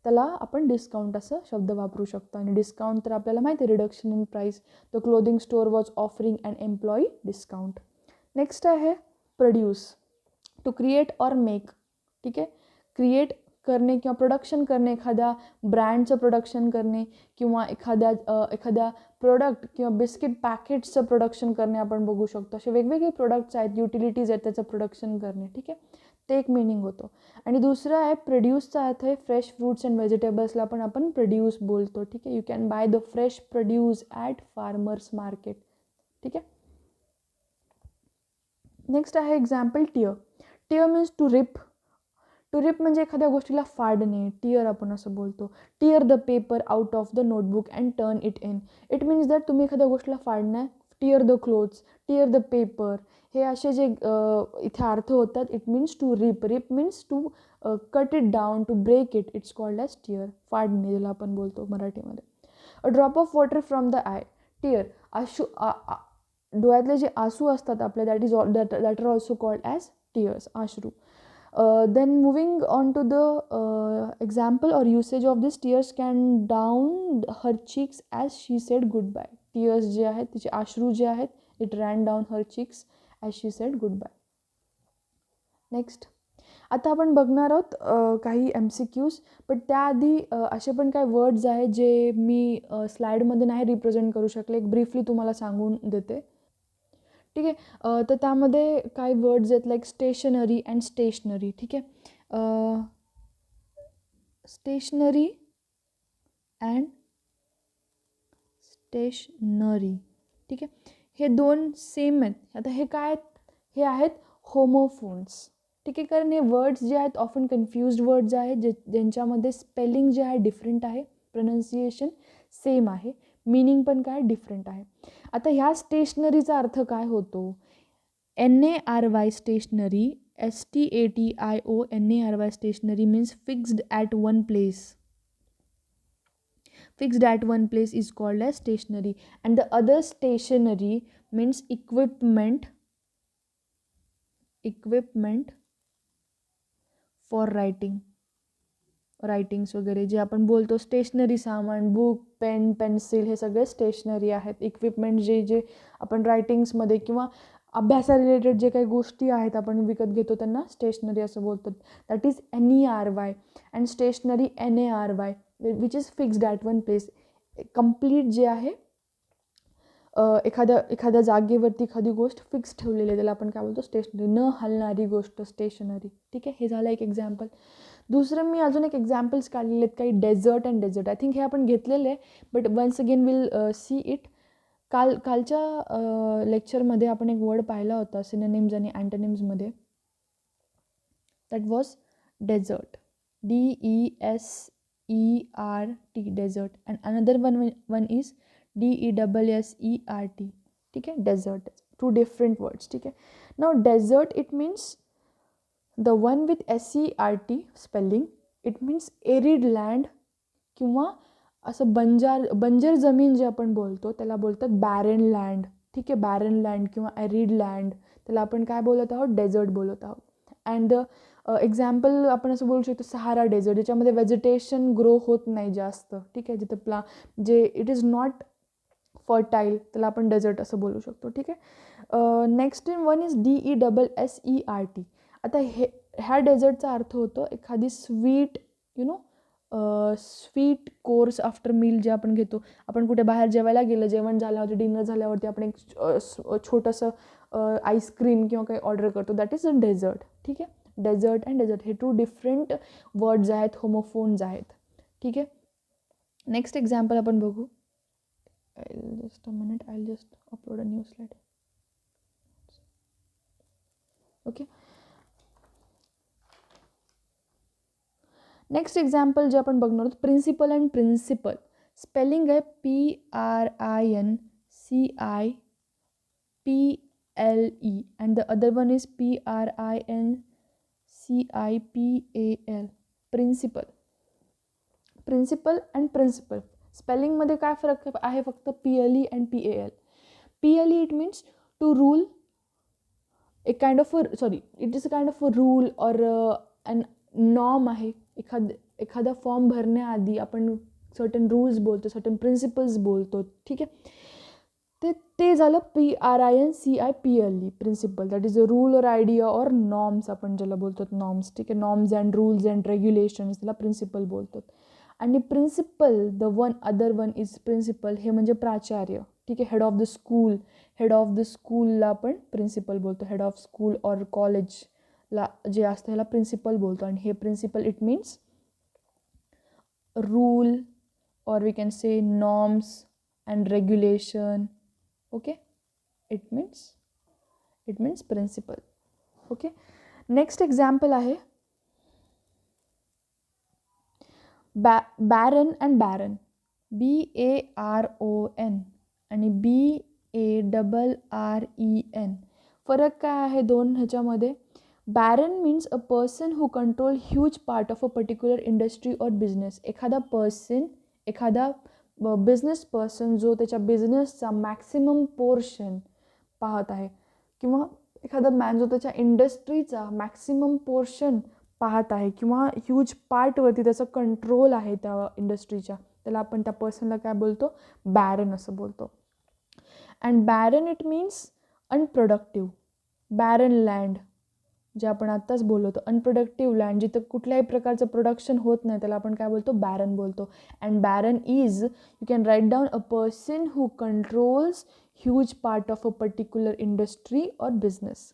त्याला आपण डिस्काउंट असं शब्द वापरू शकतो. आणि डिस्काउंट तर आपल्याला माहिती आहे, reduction in price. The clothing store was offering and employee discount. Next आहे प्रोड्यूस, टू क्रिएट और मेक. ठीक आहे. क्रिएट करणे किंवा प्रोडक्शन करणे, एखाद्या ब्रँडचं प्रोडक्शन करणे किंवा एखाद्या प्रोडक्ट किंवा बिस्किट पॅकेट्सचं प्रोडक्शन करणे आपण बघू शकतो. असे वेगवेगळे प्रोडक्ट्स आहेत, युटिलिटीज आहेत, त्याचं प्रोडक्शन करणे. ठीक आहे. ते एक मिनिंग होतो. आणि दुसरं आहे प्रोड्यूसचा अर्थ आहे फ्रेश फ्रूट्स अँड व्हेजिटेबल्सला पण आपण प्रोड्यूस बोलतो. ठीक आहे. You can buy the fresh produce at farmers market. ठीक आहे. नेक्स्ट आहे example tear. Tear means to rip. To rip म्हणजे एखाद्या गोष्टीला फाडणे, टियर आपण असं बोलतो. Tear the paper out of the notebook and turn it in. It means that तुम्ही एखाद्या गोष्टीला फाडणं. Tear the clothes, tear the paper, हे असे जे इथे अर्थ होतात. It means to rip. Rip means to cut it down, to break it, it's called as tear. फाडणे ज्याला आपण बोलतो मराठीमध्ये. A drop of water from the eye, tear. डोळ्यातले जे आसू असतात आपल्या, that are also called as tears, अश्रू. Then moving on to the example or usage of this, tears can down her cheeks as she said goodbye. Tears जे आहेत, तिचे अश्रू जे आहेत, it ran down her cheeks as she said goodbye. Next, आता आपण बघणार आहोत काही MCQs, पण त्याआधी असे पण काही वर्ड्स आहेत जे मी स्लाईडमध्ये नाही रिप्रेझेंट करू शकले, एक ब्रीफली तुम्हाला सांगून देते. ठीक आहे. तर त्यामध्ये काही वर्ड्स आहेत लाईक स्टेशनरी अँड स्टेशनरी. ठीक आहे. Stationery and stationery. ठीक आहे. हे दोन सेम आहेत. आता हे काय आहेत? हे आहेत होमोफोन्स. ठीक आहे. कारण हे वर्ड्स जे आहेत ऑफन कन्फ्युज्ड वर्ड्स आहेत, ज्यांच्यामध्ये स्पेलिंग जे आहे डिफरंट आहे, प्रोनाऊन्सिएशन सेम आहे, मीनिंग पण काय डिफरंट आहे. आता ह्या स्टेशनरीचा अर्थ काय होतो? NARY stationary, STATIO NARY stationary means fixed at one place. Fixed at one place is called as stationery, and the other stationery means equipment for writings वगैरे जे आपण बोलतो स्टेशनरी सामान, बुक, पेन, पेन्सिल, हे सगळे स्टेशनरी आहेत. Equipment जे आपण रायटिंग्समध्ये किंवा अभ्यासा रिलेटेड जे काही गोष्टी आहेत आपण विकत घेतो त्यांना स्टेशनरी असं बोलतात. That is NERY and stationery NARY which is fixed at one place. Complete जे आहे एखाद्या जागेवरती एखादी गोष्ट फिक्स ठेवलेली आहे, त्याला आपण काय बोलतो स्टेशनरी. न हलणारी गोष्ट स्टेशनरी. ठीक आहे. हे झालं एक एक्झाम्पल. दुसरं मी अजून एक एक्झाम्पल्स काढलेले आहेत काही desert and dessert. I think हे आपण घेतलेले आहे, but once again will see it. कालच्या लेक्चरमध्ये आपण एक वर्ड पाहिला होता सिनोनिम्स आणि अँटोनिम्समध्ये. That was desert. DESERT desert. And another one is DESSERT. ठीक आहे. डेझर्ट. Two different words. ठीक आहे. Now desert it means the one with SERT spelling, it means arid land किंवा असं बंजर जमीन जे आपण बोलतो त्याला बोलतात बॅरन लँड. ठीक आहे. बॅरन लँड किंवा एरिड लँड, त्याला आपण काय बोलत आहोत? डेझर्ट बोलत आहोत. अँड एक्झाम्पल आपण असं बोलू शकतो सहारा डेझर्ट, ज्याच्यामध्ये व्हेजिटेशन ग्रो होत नाही जास्त. ठीक आहे. जिथं जे इट इज नॉट फर्टाईल, त्याला आपण डेझर्ट असं बोलू शकतो. ठीक आहे. Next one is DESSERT. आता ह्या डेझर्टचा अर्थ होतो एखादी sweet sweet course after meal जे आपण घेतो. आपण कुठे बाहेर जेवायला गेलं, जेवण झाल्यावरती, डिनर झाल्यावरती आपण एक छोटंसं आईस्क्रीम किंवा काही ऑर्डर करतो, दॅट इज अ डेझर्ट. ठीक आहे. डेझर्ट अँड डेझर्ट हे टू डिफरंट वर्ड्स आहेत, होमोफोन्स आहेत. ठीक आहे. नेक्स्ट एक्झाम्पल आपण बघू. Just a minute, I just upload a new slide. Okay. Next example जे आपण बघणार आहोत प्रिन्सिपल अँड प्रिन्सिपल. स्पेलिंग आहे PRINCIPLE and the other one is PRINCIPAL. Principal. Principle and principal स्पेलिंगमध्ये काय फरक आहे? फक्त PLE and PAL. PLE it means to rule, it is a kind of a rule और अन नॉर्म आहे. एखादा form भरण्याआधी आपण सर्टन रूल्स बोलतो, सर्टन प्रिन्सिपल्स बोलतो. ठीक आहे. ते झालं PRINCIPLE principle. That is a rule और आयडिया और नॉर्म्स आपण ज्याला बोलतो नॉर्म्स. ठीक आहे. Norms and rules and regulations, त्याला प्रिन्सिपल बोलतात. आणि principle the other one is principal, हे म्हणजे प्राचार्य. ठीक आहे. Head of the school. Head of the स्कूलला आपण प्रिन्सिपल बोलतो. हेड ऑफ स्कूल और कॉलेजला जे असतं ह्याला प्रिन्सिपल बोलतो. आणि हे प्रिन्सिपल इट मीन्स रूल और we can say norms and regulation. Okay. It means principle. Okay. Next example आहे बॅरन अँड बॅरन. BARON आणि BARREN. फरक काय आहे दोन ह्याच्यामध्ये? Baron means a person who control huge part of a particular industry or business. एखादा person, एखादा business person जो त्याच्या बिझनेसचा मॅक्सिमम पोर्शन पाहत आहे, किंवा एखादा मॅन जो त्याच्या इंडस्ट्रीचा मॅक्सिमम पोर्शन पाहत आहे, किंवा ह्यूज पार्टवरती त्याचा कंट्रोल आहे त्या इंडस्ट्रीच्या, त्याला आपण त्या पर्सनला काय बोलतो, बॅरन असं बोलतो. And barren it means unproductive. Barren land जे आपण आत्ताच बोललो होतो, अनप्रोडक्टिव्ह लँड, जिथं कुठल्याही प्रकारचं प्रोडक्शन होत नाही, त्याला आपण काय बोलतो, बॅरन बोलतो. And baron is, you can write down, a person who controls huge part of a particular industry or business.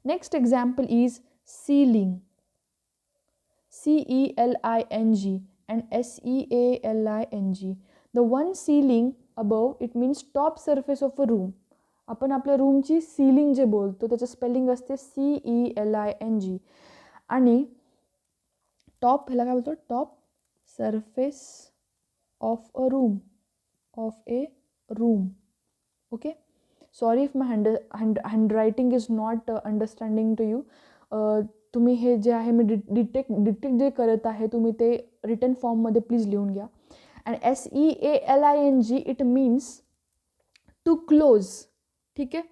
Next example is ceiling. CELING and SEALING. The one ceiling above, it means top surface of a room. आपण आपल्या रूमची ceiling जे बोलतो त्याचं spelling असते CELING. आणि top, ह्याला काय बोलतो, top surface of a room, okay. Sorry if my handwriting is not understanding to you. तुम्ही हे जे आहे मी डिटेक्ट जे करत आहे, तुम्ही ते रिटन फॉर्ममध्ये प्लीज लिहून घ्या. And SEALING it means to close, ठीक आहे,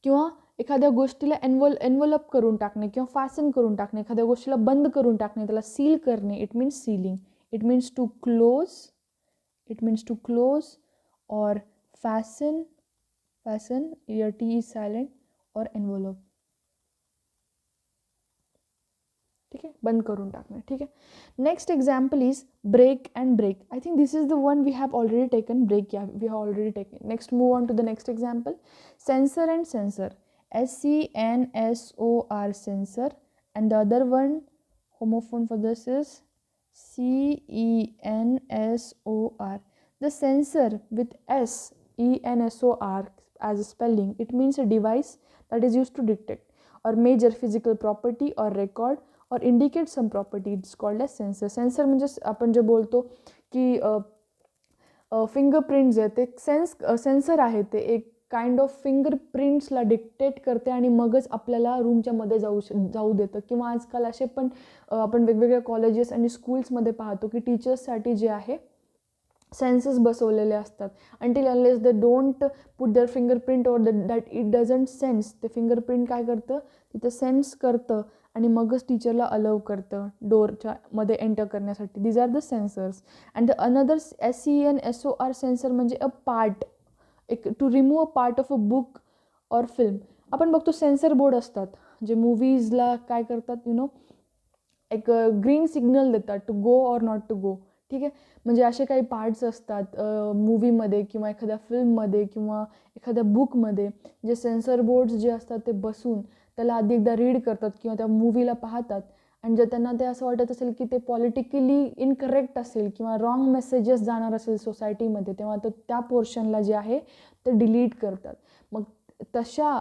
किंवा एखाद्या गोष्टीला एन्व्हलप करून टाकणे किंवा फासन करून टाकणे, एखाद्या गोष्टीला बंद करून टाकणे, त्याला सील करणे, it means sealing. It means to close और fasten, your T is silent, और envelope, ठीक आहे, बंद करून टाकणे, ठीक आहे. Next example is break and brake. I think this is the one we have already taken. Break, yeah we have already taken. Next move on to the next example. Sensor and censor. SENSOR, sensor. And the other one, homophone for this is CENSOR. The sensor with SENSOR as a spelling, it means a device that is used to detect or measure physical property or record or indicate some property. It's called as sensor. Sensor म्हणजे आपण जे बोलतो की fingerprints आहे, ते sensor आहे, ते एक काइंड ऑफ फिंगरप्रिंट्सला डिक्टेट करते आणि मगच आपल्याला रूमच्या मध्ये जाऊ देतं. किंवा आजकाल असे पण आपण वेगवेगळ्या कॉलेजेस आणि स्कूल्समध्ये पाहतो की टीचर्ससाठी जे आहे सेन्सर्स बसवलेले असतात. Until unless they don't put their fingerprint or that it doesn't sense, ते फिंगरप्रिंट काय करतं, तिथं सेन्स करतं आणि मगच टीचरला अलाव करतं डोरच्या मध्ये एंटर करण्यासाठी. These are the sensors. And the another SENSOR censor म्हणजे अ पार्ट, एक to remove a part of a book और फिल्म. आपण बघतो सेन्सर बोर्ड असतात जे मूवीजला काय करतात, एक ग्रीन सिग्नल देतात टू गो और नॉट टू गो, ठीक आहे. म्हणजे असे काही पार्ट्स असतात मूवीमध्ये किंवा एखाद्या फिल्ममध्ये किंवा एखाद्या बुकमध्ये, जे सेन्सर बोर्ड्स जे असतात ते बसून त्याला आधी एकदा रीड करतात किंवा त्या मूवीला पाहतात. आणि जर त्यांना ते असं वाटत असेल की ते पॉलिटिकली इनकरेक्ट असेल किंवा रॉंग मेसेजेस जाणार असेल सोसायटीमध्ये, तेव्हा तर त्या पोर्शनला जे आहे ते डिलीट करतात. मग तशा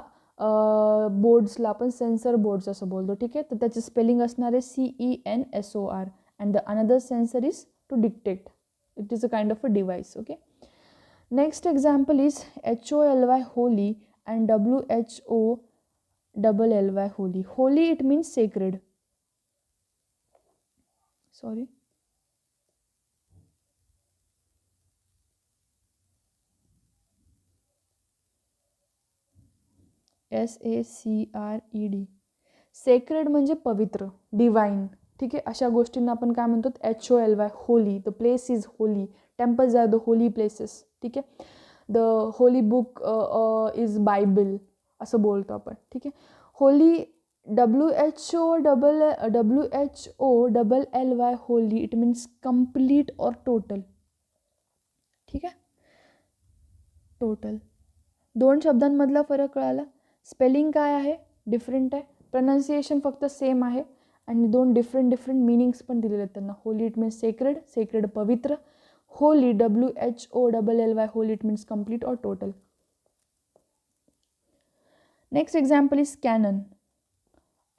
बोर्ड्सला आपण सेन्सर बोर्ड्स असं बोलतो, ठीक आहे. तर त्याचे स्पेलिंग असणार आहे CENSOR. And the another sensor is to detect. It is a kind of a device, okay. Next example is HOLY, holy, and WHOLLY, wholly. Holy it means sacred. Sorry, SACRED. Sacred म्हणजे पवित्र, divine, ठीक आहे. अशा गोष्टींना आपण काय म्हणतो, HOLY, holy. The place is holy. Temples are the holy places, ठीक आहे. The holy book is Bible असं बोलतो आपण, ठीक आहे. Holy, WHOLLY, wholly, it means complete और टोटल, ठीक आहे. टोटल. दोन शब्दांमधला फरक कळाला. स्पेलिंग काय आहे, डिफरंट आहे. प्रनाऊन्सिएशन फक्त सेम आहे. आणि दोन डिफरंट मिनिंग्स पण दिलेले आहेत त्यांना. होली इट मीन्स सेक्रेड पवित्र. Holy, WHOLLY, wholly, it means complete और total. Next example is canon.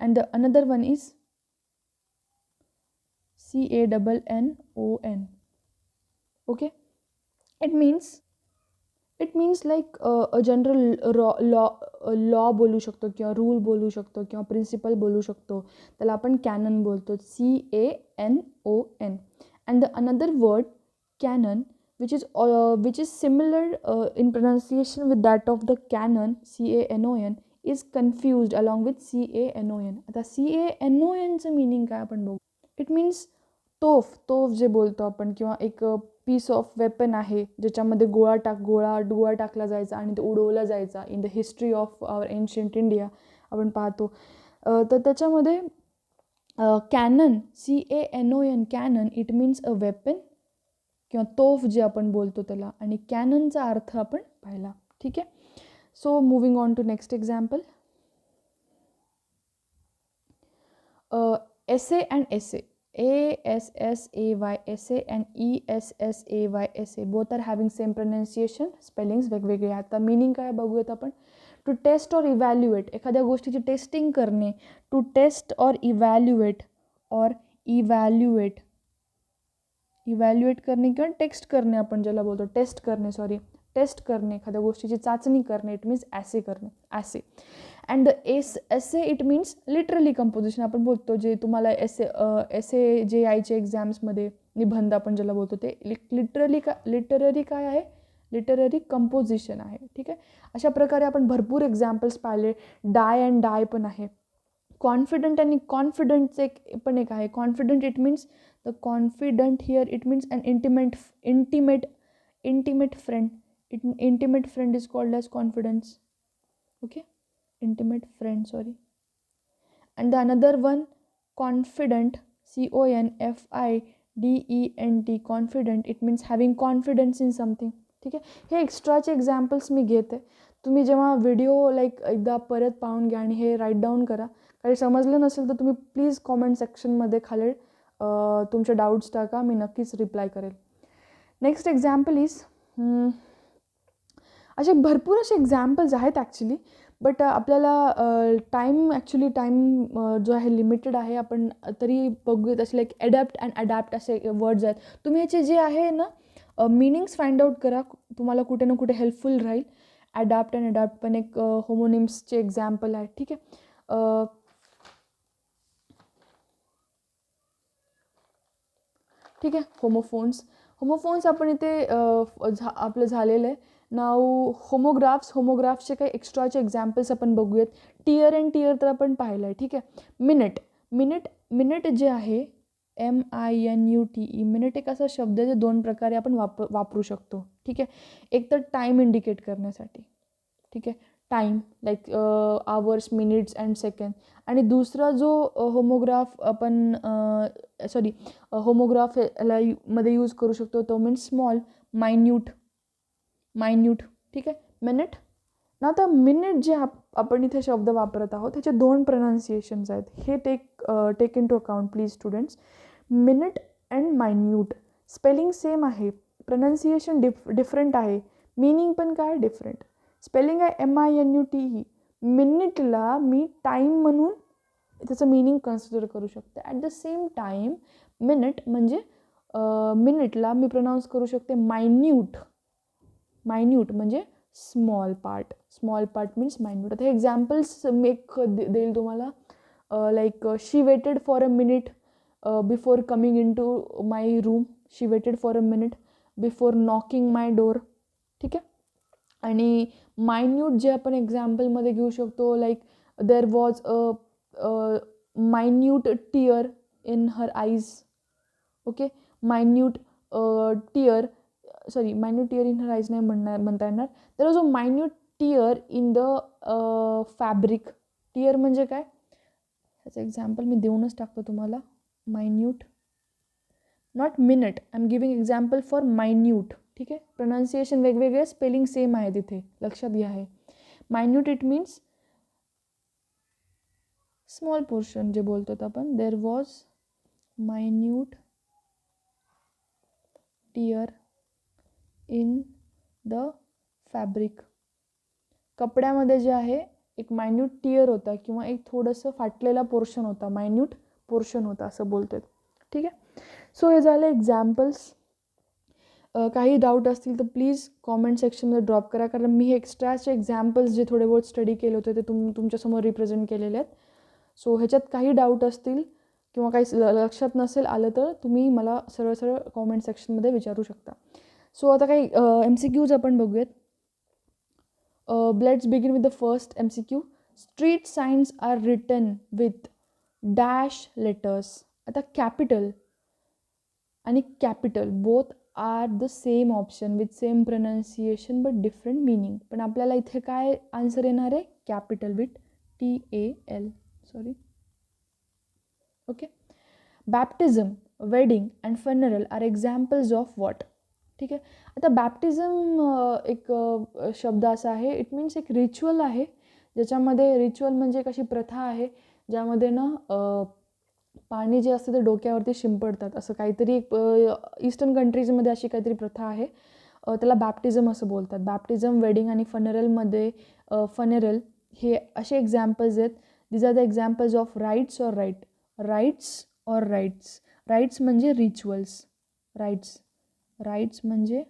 And the another one is CANNON. Okay. It means, it it means like a general law बोलू शकतो किंवा rule बोलू शकतो किंवा principal बोलू शकतो, त्याला आपण कॅनन बोलतो. CANON. And the another word canon which is similar in pronunciation with that of the canon, CANON, is confused along with CANON. आता CANONचं मीनिंग काय आपण बघू. इट मीन्स तोफ जे बोलतो आपण, किंवा एक पीस ऑफ वेपन आहे ज्याच्यामध्ये गोळा टाकला जायचा आणि ते उडवला जायचा. In the history of our ancient India आपण पाहतो. तर त्याच्यामध्ये cannon, CANON, canon, it means a weapon किंवा तोफ जे आपण बोलतो त्याला, आणि कॅननचा अर्थ आपण पाहिला. ठीक आहे. So moving on to next example. essay and essay, ASSAY, essay and ESSAY, both are having same pronunciation, spellings वेगवेगळे. आता मीनिंग काय बघूयात आपण. टू टेस्ट और इव्हॅल्युएट, एखाद्या गोष्टीची टेस्टिंग करणे. टू टेस्ट और इव्हॅल्युएट करणे किंवा टेक्स्ट करणे आपण ज्याला बोलतो, टेस्ट करणे, एखाद्या गोष्टीची चाचणी करणे. इट मीन्स ॲसे करणे, assay. And the essay it means literally composition. आपण बोलतो जे तुम्हाला एसे जे यायचे एक्झाम्समध्ये, निबंध आपण ज्याला बोलतो, ते लिटररी काय आहे, लिटररी कंपोजिशन आहे. ठीक आहे. अशा प्रकारे आपण भरपूर एक्झाम्पल्स पाहिले. डाय अँड डाय पण आहे. कॉन्फिडंट आणि कॉन्फिडंटचं पण एक आहे. Confidant it means the confidant here it means an intimate friend. Intimate friend is called as confidence. Okay, intimate friend, sorry. And the another one, confident, CONFIDENT, confident, it means having confidence in something. ठीक आहे. हे एक्स्ट्राचे examples मी घेते. तुम्ही जेव्हा video एकदा परत पाहून घ्या आणि हे राईट डाऊन करा. काही समजलं नसेल तर तुम्ही प्लीज कॉमेंट सेक्शनमध्ये खाली तुमचे डाऊट्स टाका, मी नक्कीच रिप्लाय करेल. नेक्स्ट एक्झाम्पल इज, असे भरपूर असे एक्झाम्पल्स आहेत ॲक्च्युली, बट आपल्याला टाईम जो आहे लिमिटेड आहे. आपण तरी बघूयात असे लाईक ॲडॅप्ट अँड अडॅप्ट असे वर्ड्स आहेत. तुम्ही याचे जे आहे ना मीनिंग्स फाइंड आउट करा, तुम्हाला कुठे ना कुठे हेल्पफुल राहील. ॲडॅप्ट अँड अडॅप्ट पण एक होमोनिम्सचे एक्झाम्पल आहे. ठीक आहे. होमोफोन्स आपण इथे आपलं झालेलं आहे. नाव होमोग्राफ्सचे काही एक्स्ट्राचे एक्झाम्पल्स आपण बघूयात. टियर अँड टियर तर आपण पाहिलं आहे. ठीक आहे. मिनिट जे आहे MINUTE, मिनिट एक असा शब्द आहे जे दोन प्रकारे आपण वापरू शकतो. ठीक आहे. एक तर टाईम इंडिकेट करण्यासाठी, ठीक आहे, time like hours, minutes and second. आणि दुसरा जो होमोग्राफ आपण होमोग्राफ मध्ये यूज करू शकतो तो मीन्स स्मॉल, मायन्यूट. ठीक आहे. मिनिट ना. आता मिनिट जे आपण इथे शब्द वापरत आहोत त्याचे दोन प्रनाऊन्सिएशन्स आहेत. हे take into account please students. Minute and minute spelling same आहे, प्रनाऊन्सिएशन डिफरंट आहे, मीनिंग पण काय डिफरंट. स्पेलिंग आहे MINUTE. मिनिटला मी टाईम म्हणून त्याचं मीनिंग कन्सिडर करू शकते. At the same time minute म्हणजे मिनिटला मी प्रोनाऊन्स करू शकते मायन्यूट म्हणजे स्मॉल पार्ट मीन्स मायन्यूट. आता हे एक्झाम्पल्स मी एक देईल तुम्हाला. Like she waited for a minute before coming in to my room. She waited for a minute before knocking my door. ठीक आहे. आणि मायन्यूट जे आपण एक्झाम्पलमध्ये घेऊ शकतो, like there was a minute tear in her eyes. Okay. Minute tear in her eyes नाही म्हणता येणार. There was a minute tear in the fabric. Tear म्हणजे काय, ह्याचं एक्झाम्पल मी देऊनच टाकतो तुम्हाला. Minute, not minute. I am giving example for minute. ठीक आहे. प्रोनाऊन्सिएशन वेगवेगळे, स्पेलिंग सेम आहे तिथे, लक्षात घ्या. आहे minute it means small portion जे बोलतो आपण. There was minute tear in the fabric. कपड्यामध्ये जे आहे एक मायन्यूट टियर होता किंवा एक थोडंसं फाटलेला पोर्शन होता, मायन्यूट पोर्शन होता असं बोलतोय. ठीक आहे. सो हे झाले एक्झाम्पल्स. काही डाऊट असतील तर प्लीज कॉमेंट सेक्शनमध्ये ड्रॉप करा, कारण मी हे एक्स्ट्राचे एक्झाम्पल्स जे थोडे बहुत स्टडी केले होते ते तुमच्यासमोर रिप्रेझेंट केलेले आहेत. सो ह्याच्यात काही डाऊट असतील किंवा काही लक्षात नसेल आलं तर तुम्ही मला सरळ सरळ कॉमेंट सेक्शनमध्ये विचारू शकता. सो आता काही MCQs आपण बघूयात. Let's begin with the first MCQ. Street signs are written with dash letters. आता कॅपिटल आणि capital both are the same option with same pronunciation but different meaning. पण आपल्याला इथे काय आन्सर येणार आहे? Capital with TAL. Sorry. Okay. Baptism, wedding and funeral are examples of what. ठीक आहे. आता बॅप्टिझम एक शब्द असा आहे, इट मीन्स एक रिच्युअल आहे, ज्याच्यामध्ये रिच्युअल म्हणजे एक अशी प्रथा आहे ज्यामध्ये ना पाणी जे असतं ते डोक्यावरती शिंपडतात, असं काहीतरी एक ईस्टर्न कंट्रीजमध्ये अशी काहीतरी प्रथा आहे. त्याला बॅप्टिझम असं बोलतात. बॅप्टिझम, वेडिंग आणि फनरलमध्ये फनरल हे असे एक्झाम्पल्स आहेत. These are the examples of rites or right. Rites or rights. Rites म्हणजे रिच्युअल्स. राईट्स म्हणजे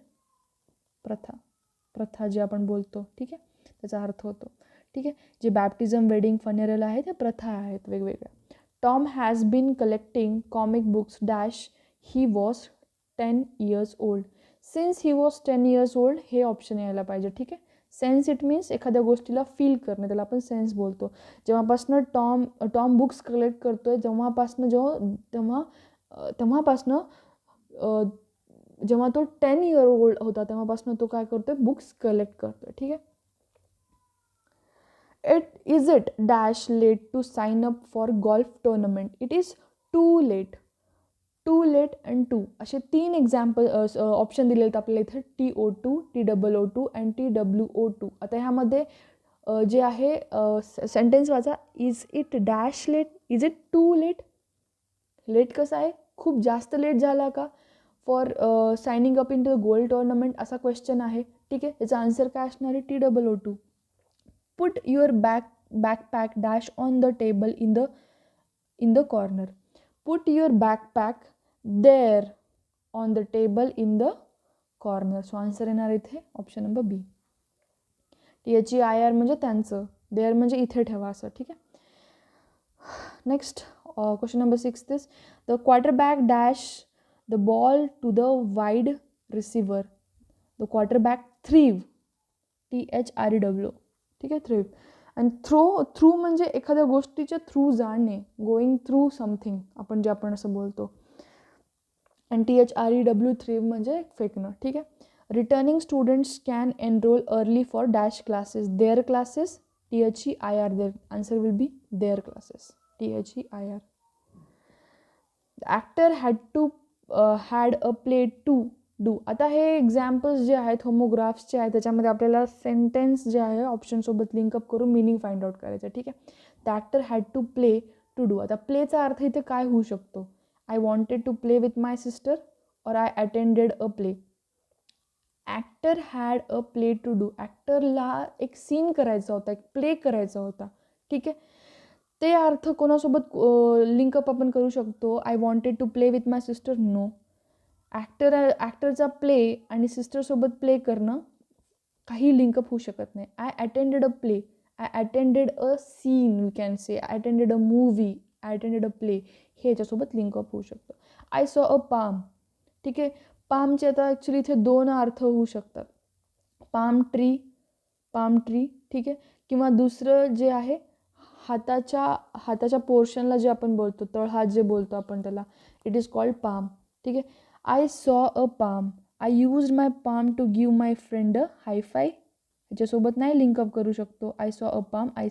प्रथा जे आपण बोलतो. ठीक आहे, त्याचा अर्थ होतो. ठीक आहे. जे बॅप्टिझम, वेडिंग, फनरल आहे ते प्रथा आहेत वेगवेगळ्या. Tom has been collecting comic books dash he was 10 years old. Since he was 10 years old हे ऑप्शन यायला पाहिजे. ठीक आहे. सेन्स इट मीन्स एखाद्या गोष्टीला फील करणे, त्याला आपण सेन्स बोलतो. जेव्हापासनं टॉम बुक्स कलेक्ट करतोय तेव्हापासनं जेव्हा तो 10 year old होता तेव्हापासनं तो काय करतोय? बुक्स कलेक्ट करतोय. ठीक आहे. Is it dash late to sign up for golf tournament? It is too late and too असे 3 एक्झाम्पल ऑप्शन दिलेले आहेत आपल्याला इथे. TO2, TOO2 and TWO2. आता ह्यामध्ये जे आहे सेंटेन्स वाचा. Is it dash late, is it too late. Late कसं आहे? खूप जास्त लेट झाला का? For signing up in to the gold tournament असा क्वेश्चन आहे. ठीक आहे. याचा आन्सर काय असणार आहे? TOO2. Put your backpack dash on the table in the corner. Put your backpack there on the table in the corner. So answer येणार इथे ऑप्शन नंबर B. THEIR म्हणजे त्यांचं, देअर म्हणजे इथे ठेवा असं. ठीक आहे. Next question number 6 this. The quarterback dash the ball to the wide receiver. The quarterback threw. THREW. ठीक आहे. थ्रीव. आणि थ्रू म्हणजे एखाद्या गोष्टीच्या थ्रू जाणे, गोईंग थ्रू समथिंग आपण असं बोलतो. आणि THREW थ्रीव म्हणजे फेकणं. ठीक आहे. Returning students can enrol early for dash classes. Their classes. THEIR. Their. Answer will be their classes. THEIR. Actor had a play to do. आता हे एक्झाम्पल्स जे आहेत होमोग्राफ्सचे आहेत, त्याच्यामध्ये आपल्याला सेंटेन्स जे आहे ऑप्शनसोबत लिंकअप करून मिनिंग फाइंड आउट करायचं. ठीक आहे. The actor had to play to do. आता प्लेचा अर्थ इथे काय होऊ शकतो? I wanted to play with my sister or I attended a play. Actor had a play to do. ॲक्टरला एक सीन करायचा होता, एक प्ले करायचा होता. ठीक आहे. ते अर्थ कोणासोबत लिंकअप आपण करू शकतो? I wanted to play with my sister. No. ॲक्टरचा प्ले आणि सिस्टरसोबत प्ले करणं काही लिंकअप होऊ शकत नाही. I attended a play. I attended a scene you can say. I attended a movie. I attended a play हे याच्यासोबत लिंकअप होऊ शकतं. I saw a palm. ठीक आहे. पामचे आता ॲक्च्युली इथे 2 अर्थ होऊ शकतात. Palm tree. ठीक आहे. किंवा दुसरं जे आहे हाताच्या पोर्शनला जे आपण बोलतो, तळहात जे बोलतो आपण त्याला, इट इज कॉल्ड पाम. ठीक आहे. I saw a palm. I used my palm to give my friend a high five. ह्याच्यासोबत नाही लिंकअप करू शकतो. I saw a palm. I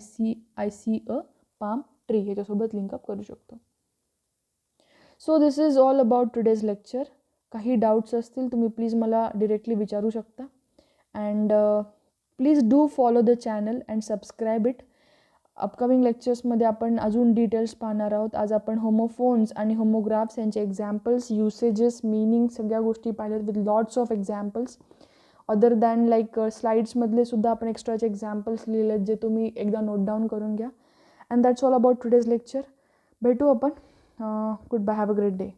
see a palm tree ह्याच्यासोबत लिंकअप करू शकतो. So this is all about today's lecture. काही doubts असतील तुम्ही प्लीज मला डिरेक्टली विचारू शकता. And please do follow the channel and subscribe it. Upcoming लेक्चर्समध्ये आपण अजून डिटेल्स पाहणार आहोत. आज आपण होमोफोन्स आणि होमोग्राफ्स यांचे एक्झाम्पल्स, युसेजेस, मीनिंग सगळ्या गोष्टी पाहिल्यात with lots of examples. Other than like स्लाईड्समधले सुद्धा आपण एक्स्ट्राचे एक्झाम्पल्स लिहिले आहेत, जे तुम्ही एकदा नोट डाऊन करून घ्या. And that's all about today's lecture. भेटू आपण. Goodbye. Have a great day.